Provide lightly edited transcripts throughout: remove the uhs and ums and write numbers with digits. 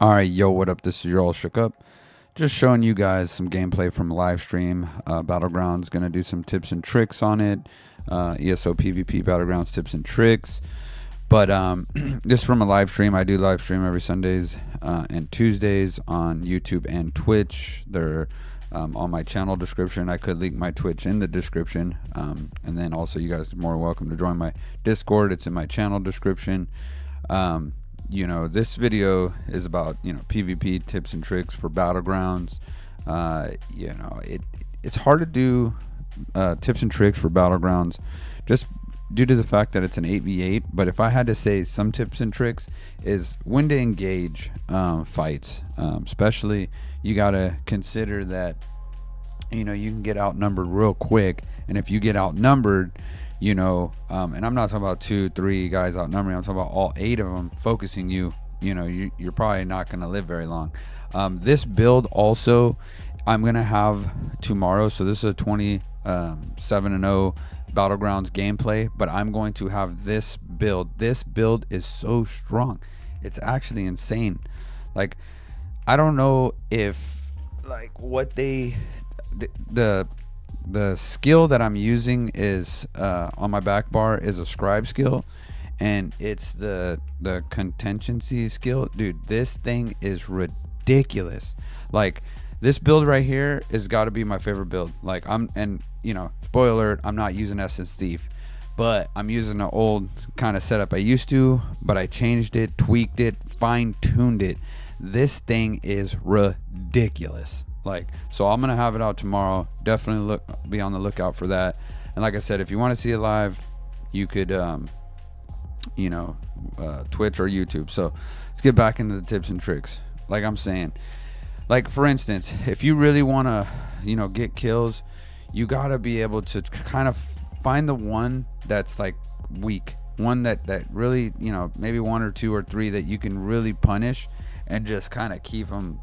Alright, yo, what up? This is your all shook up. Just showing you guys some gameplay from a live stream. Battlegrounds, gonna do some tips and tricks on it. ESO PvP Battlegrounds tips and tricks. But this from a live stream. I do live stream every Sundays and Tuesdays on YouTube and Twitch. They're on my channel description. I could link my Twitch in the description. And then also you guys are more welcome to join my Discord. It's in my channel description. This video is about, PvP tips and tricks for Battlegrounds. It's hard to do tips and tricks for Battlegrounds just due to the fact that it's an 8v8. But if I had to say some tips and tricks is when to engage fights. Especially you got to consider that, you can get outnumbered real quick. And if you get outnumbered, and I'm not talking about 2-3 guys outnumbering. I'm talking about all 8 of them focusing you. You're probably not going to live very long. This build also, I'm going to have tomorrow. So this is a 27-0 Battlegrounds gameplay. But I'm going to have this build. This build is so strong. It's actually insane. Like, I don't know if, what the skill that I'm using is on my back bar is a scribe skill, and it's the contingency skill. Dude, this thing is ridiculous. Like, this build right here has got to be my favorite build. Spoiler alert, I'm not using Essence Thief, but I'm using an old kind of setup I used to, but I changed it, tweaked it, fine-tuned it. This thing is ridiculous. So I'm gonna have it out tomorrow. Definitely be on the lookout for that. And like I said, if you want to see it live, you could Twitch or YouTube. So let's get back into the tips and tricks. Like I'm saying, for instance, if you really want to get kills, you gotta be able to kind of find the one that's weak, one that really, maybe 1 or 2 or 3 that you can really punish and just kind of keep them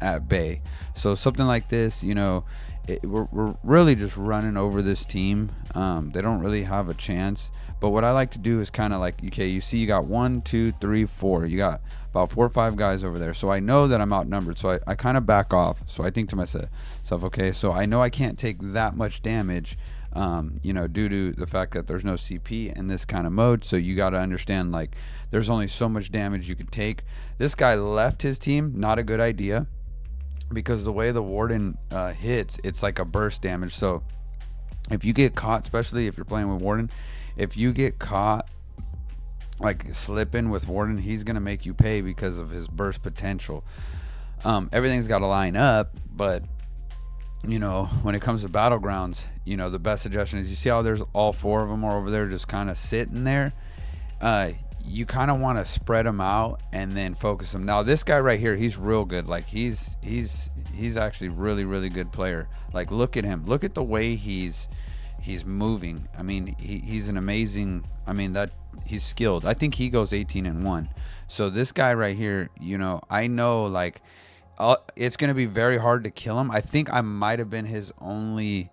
at bay. So something like this, we're really just running over this team. They don't really have a chance. But what I like to do is kind of you see you got 1, 2, 3, 4. You got about 4 or 5 guys over there. So I know that I'm outnumbered. So I kind of back off. So I think to myself, okay, so I know I can't take that much damage, due to the fact that there's no CP in this kind of mode. So you got to understand, there's only so much damage you could take. This guy left his team, not a good idea, because the way the Warden hits, it's like a burst damage. So if you get caught, especially if you're playing with Warden, if you get caught slipping with Warden, he's gonna make you pay because of his burst potential. Everything's got to line up, but when it comes to Battlegrounds, the best suggestion is, you see how there's all 4 of them are over there just kind of sitting there. You kind of want to spread them out and then focus them. Now this guy right here, he's real good. He's actually really, really good player. Look at him. Look at the way he's moving. I mean, he's an amazing, that he's skilled. I think he goes 18-1. So this guy right here, I know it's going to be very hard to kill him. I think I might have been his only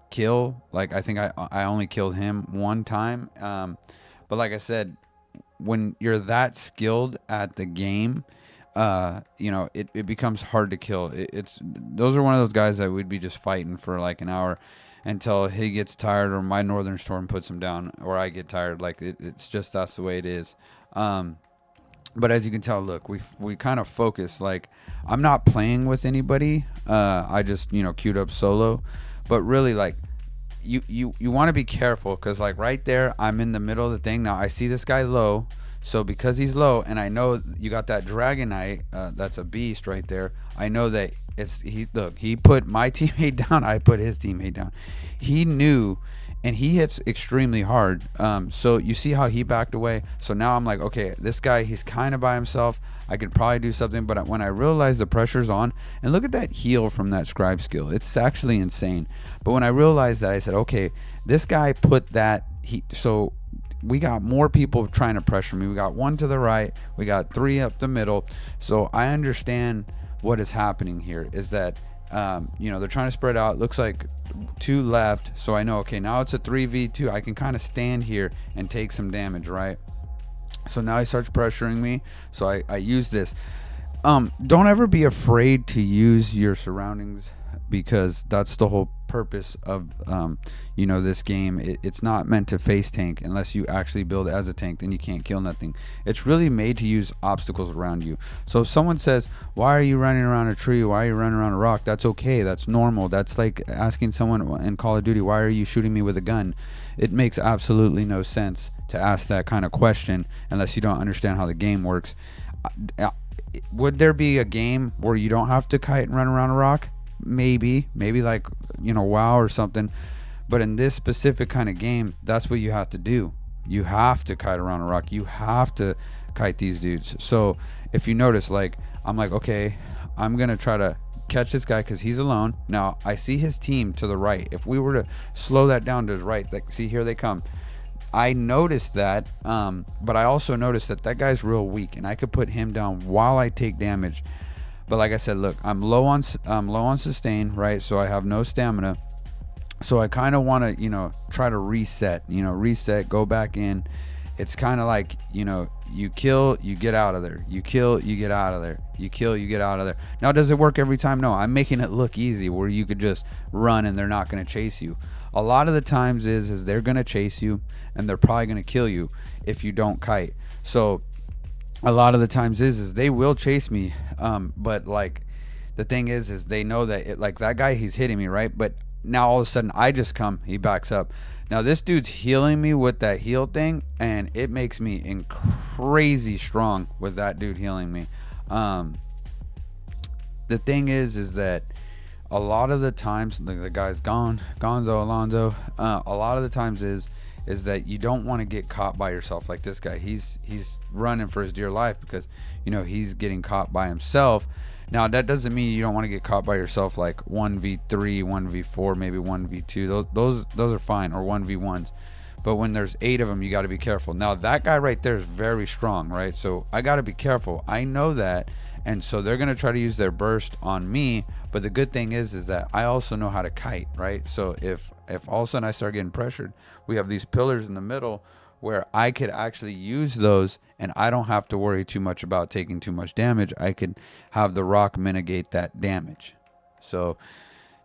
kill. I think I only killed him 1 time. But like I said, when you're that skilled at the game, it becomes hard to kill. Those are one of those guys that we'd be just fighting for an hour until he gets tired, or my Northern Storm puts him down, or I get tired. It's just, that's the way it is. But as you can tell, look, we kind of focus. I'm not playing with anybody. I just queued up solo, but really you want to be careful, because right there, I'm in the middle of the thing. Now I see this guy low, so because he's low, and I know you got that Dragonite, that's a beast right there. I know that he put my teammate down, I put his teammate down. He knew, and he hits extremely hard. So you see how he backed away. So now I'm okay, this guy, he's kind of by himself. I could probably do something. But when I realized the pressure's on, and look at that heal from that scribe skill, it's actually insane. But when I realized that, I said, okay, this guy put that so we got more people trying to pressure me. We got 1 to the right, we got 3 up the middle. So I understand what is happening here is that they're trying to spread out. Looks like 2 left, so I know, okay, now it's a 3v2. I can kind of stand here and take some damage, right? So now he starts pressuring me. So I use this. Don't ever be afraid to use your surroundings, because that's the whole purpose of this game. It's not meant to face tank unless you actually build as a tank. Then you can't kill nothing. It's really made to use obstacles around you. So if someone says, why are you running around a tree, why are you running around a rock, that's okay, that's normal. That's like asking someone in Call of Duty, why are you shooting me with a gun? It makes absolutely no sense to ask that kind of question unless you don't understand how the game works. Would there be a game where you don't have to kite and run around a rock? Maybe like, WoW or something. But in this specific kind of game, that's what you have to do. You have to kite around a rock. You have to kite these dudes. So if you notice, like, I'm like, okay, I'm going to try to catch this guy because he's alone. Now, I see his team to the right. If we were to slow that down to his right, like, see, here they come. I noticed that, but I also noticed that guy's real weak, and I could put him down while I take damage. But like I said, look, I'm low on sustain, right? So I have no stamina. So I kind of want to, try to reset, go back in. It's kind of like, you kill, you get out of there. You kill, you get out of there. You kill, you get out of there. Now, does it work every time? No, I'm making it look easy where you could just run and they're not going to chase you. A lot of the times is they're going to chase you and they're probably going to kill you if you don't kite. So a lot of the times is they will chase me. But like the thing is they know that like that guy, he's hitting me, right? But now all of a sudden I just come, he backs up. Now this dude's healing me with that heal thing, and it makes me crazy strong with that dude healing me. The thing is that a lot of the times, like the guy's Gonzo Alonzo, a lot of the times is that you don't want to get caught by yourself. Like this guy, he's running for his dear life because he's getting caught by himself. Now that doesn't mean you don't want to get caught by yourself, like 1v3, 1v4, maybe 1v2. Those are fine, or 1v1s. But when there's 8 of them, you got to be careful. Now that guy right there is very strong, right? So I got to be careful. I know that, and so they're gonna try to use their burst on me. But the good thing is that I also know how to all right? So if all of a sudden I start getting pressured, we have these pillars in the middle where I could actually use those, and I don't have to worry too much about taking too much damage. I could have the rock mitigate that damage. So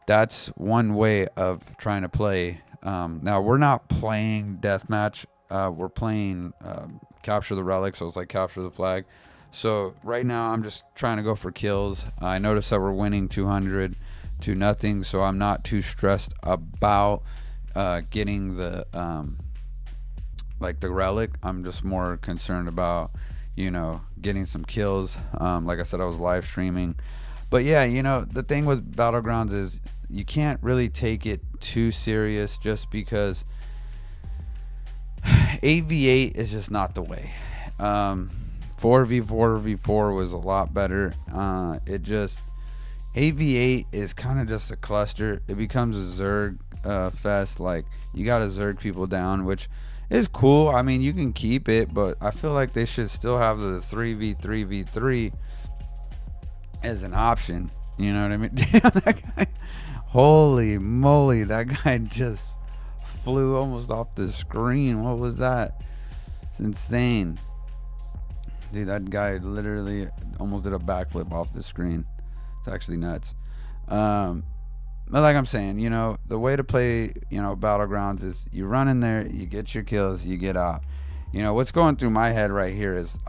that's one way of trying to play. Now we're not playing deathmatch. We're playing capture the relic, so it's like capture the flag. So right now I'm just trying to go for kills. I noticed that we're winning 200-0, so I'm not too stressed about getting the the relic. I'm just more concerned about getting some kills. Like I said, I was live streaming. But yeah, the thing with Battlegrounds is you can't really take it too serious, just because 8v8 is just not the way. 4v4 was a lot better. 8v8 is kind of just a cluster. It becomes a Zerg fest. Like, you gotta Zerg people down, which is cool. I mean, you can keep it, but I feel like they should still have the 3v3v3 as an option. You know what I mean? Damn, that guy. Holy moly, that guy just flew almost off the screen. What was that? It's insane. Dude, that guy literally almost did a backflip off the screen. It's actually nuts. But like I'm saying, the way to play, Battlegrounds is you run in there, you get your kills, you get out. What's going through my head right here is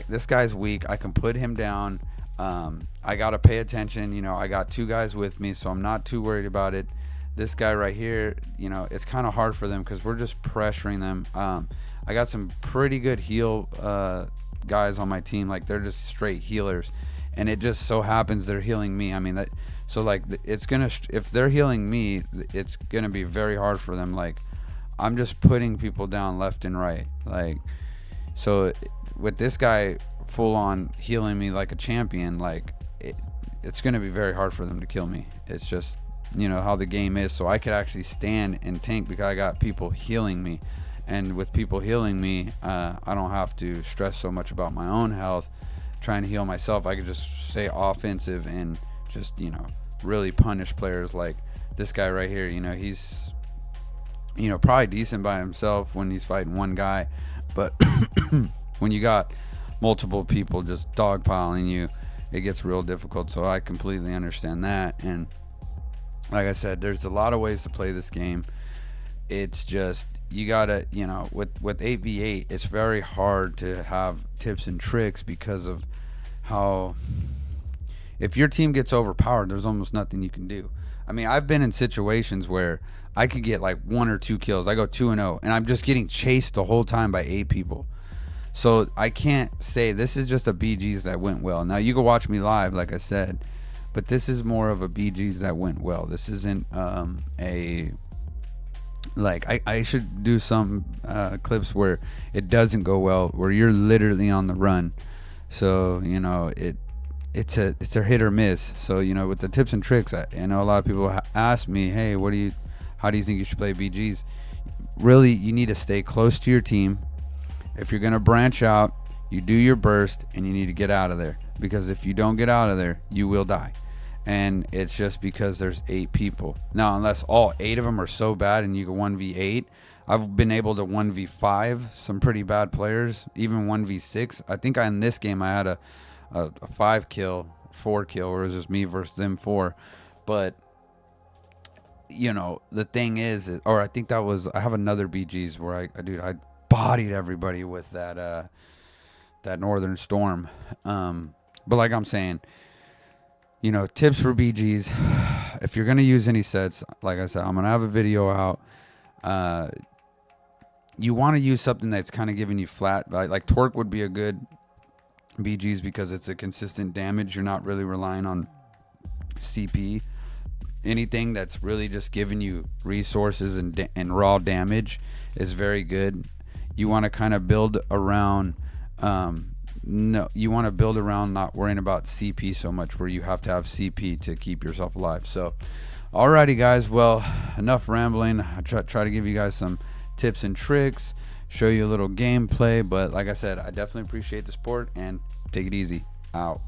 this guy's weak. I can put him down. I got to pay attention. I got 2 guys with me, so I'm not too worried about it. This guy right here, it's kind of hard for them because we're just pressuring them. I got some pretty good heal guys on my team. Like, they're just straight healers, and it just so happens they're healing me. I mean, so like, it's gonna, if they're healing me, it's gonna be very hard for them. Like, I'm just putting people down left and right. Like, so with this guy full on healing me like a champion, like, it's gonna be very hard for them to kill me. It's just how the game is. So I could actually stand and tank because I got people healing me. And with people healing me, I don't have to stress so much about my own health trying to heal myself. I could just stay offensive and just, really punish players like this guy right here. He's, probably decent by himself when he's fighting one guy. But when you got multiple people just dogpiling you, it gets real difficult. So I completely understand that. And like I said, there's a lot of ways to play this game. It's just, you gotta, with 8v8, it's very hard to have tips and tricks because of how, if your team gets overpowered, there's almost nothing you can do. I mean, I've been in situations where I could get like 1 or 2 kills. I go 2-0, and I'm just getting chased the whole time by 8 people. So I can't say this is just a BG's that went well. Now, you can watch me live, like I said, but this is more of a BG's that went well. This isn't I should do some clips where it doesn't go well, where you're literally on the run. So, it's a hit or miss. So, with the tips and tricks, I know a lot of people ask me, hey, how do you think you should play BGs? Really, you need to stay close to your team. If you're going to branch out, you do your burst, and you need to get out of there. Because if you don't get out of there, you will die. And it's just because there's 8 people. Now, unless all 8 of them are so bad and you go 1v8, I've been able to 1v5 some pretty bad players, even 1v6. I think in this game I had a 5-kill, 4-kill, or it was just me versus them 4. But, the thing is, or I think I have another BG's where I bodied everybody with that Northern Storm. But like I'm saying, tips for BGs. If you're going to use any sets, like I said, I'm going to have a video out. You want to use something that's kind of giving you flat. Like Torque would be a good BGs because it's a consistent damage. You're not really relying on CP. Anything that's really just giving you resources and raw damage is very good. You want to kind of build around... you want to build around not worrying about CP so much, where you have to have CP to keep yourself alive. So, alrighty, guys. Well, enough rambling. I try to give you guys some tips and tricks, show you a little gameplay. But like I said, I definitely appreciate the support, and take it easy. Out.